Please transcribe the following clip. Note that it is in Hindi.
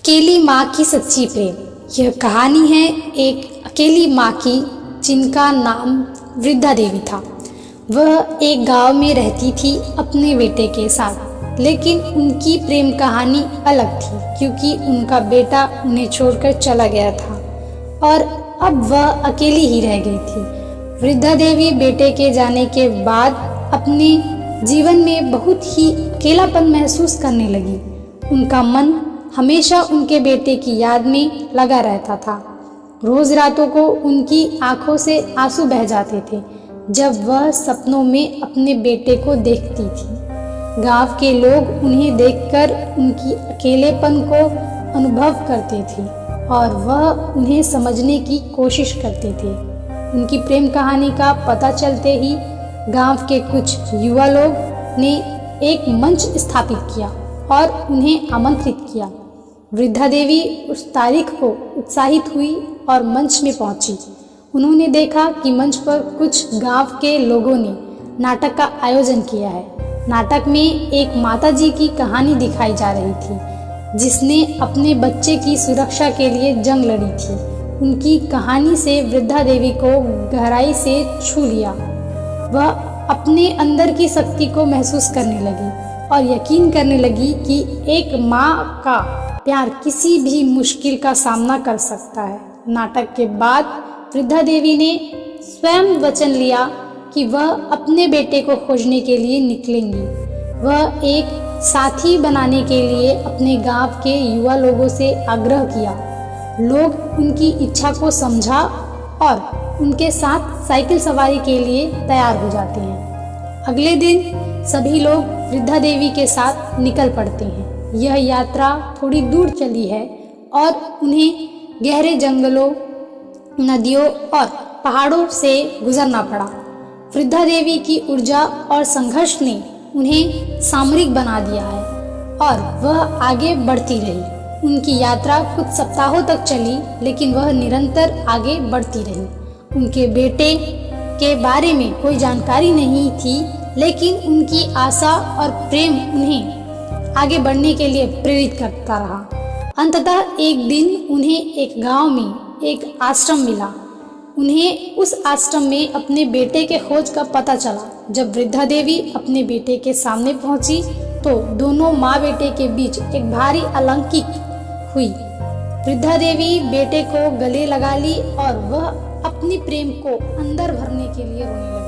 अकेली माँ की सच्ची प्रेम। यह कहानी है एक अकेली माँ की जिनका नाम वृद्धा देवी था। वह एक गांव में रहती थी अपने बेटे के साथ, लेकिन उनकी प्रेम कहानी अलग थी क्योंकि उनका बेटा उन्हें छोड़कर चला गया था और अब वह अकेली ही रह गई थी। वृद्धा देवी बेटे के जाने के बाद अपने जीवन में बहुत ही अकेलापन महसूस करने लगी। उनका मन हमेशा उनके बेटे की याद में लगा रहता था। रोज रातों को उनकी आंखों से आंसू बह जाते थे जब वह सपनों में अपने बेटे को देखती थी। गांव के लोग उन्हें देखकर उनकी अकेलेपन को अनुभव करते थे और वह उन्हें समझने की कोशिश करते थे। उनकी प्रेम कहानी का पता चलते ही गांव के कुछ युवा लोग ने एक मंच स्थापित किया और उन्हें आमंत्रित किया। वृद्धा देवी उस तारीख को उत्साहित हुई और मंच में पहुंची। उन्होंने देखा कि मंच पर कुछ गांव के लोगों ने नाटक का आयोजन किया है। नाटक में एक माताजी की कहानी दिखाई जा रही थी जिसने अपने बच्चे की सुरक्षा के लिए जंग लड़ी थी। उनकी कहानी से वृद्धा देवी को गहराई से छू लिया। वह अपने अंदर की शक्ति को महसूस करने लगी और यकीन करने लगी कि एक माँ का प्यार किसी भी मुश्किल का सामना कर सकता है। नाटक के बाद वृद्धा देवी ने स्वयं वचन लिया कि वह अपने बेटे को खोजने के लिए निकलेंगी। वह एक साथी बनाने के लिए अपने गांव के युवा लोगों से आग्रह किया। लोग उनकी इच्छा को समझा और उनके साथ साइकिल सवारी के लिए तैयार हो जाते हैं। अगले दिन सभी लोग वृद्धा देवी के साथ निकल पड़ते हैं। यह यात्रा थोड़ी दूर चली है और उन्हें गहरे जंगलों, नदियों और पहाड़ों से गुजरना पड़ा। वृद्धा देवी की ऊर्जा और संघर्ष ने उन्हें सामरिक बना दिया है और वह आगे बढ़ती रही। उनकी यात्रा कुछ सप्ताहों तक चली, लेकिन वह निरंतर आगे बढ़ती रही। उनके बेटे के बारे में कोई जानकारी नहीं थी, लेकिन उनकी आशा और प्रेम उन्हें आगे बढ़ने के लिए प्रेरित करता रहा। अंततः एक दिन उन्हें एक गांव में एक आश्रम मिला। उन्हें उस आश्रम में अपने बेटे के खोज का पता चला। जब वृद्धा देवी अपने बेटे के सामने पहुंची तो दोनों माँ बेटे के बीच एक भारी अलौकिक हुई। वृद्धा देवी बेटे को गले लगा ली और वह अपनी प्रेम को अंदर भरने के लिए रोने लगी।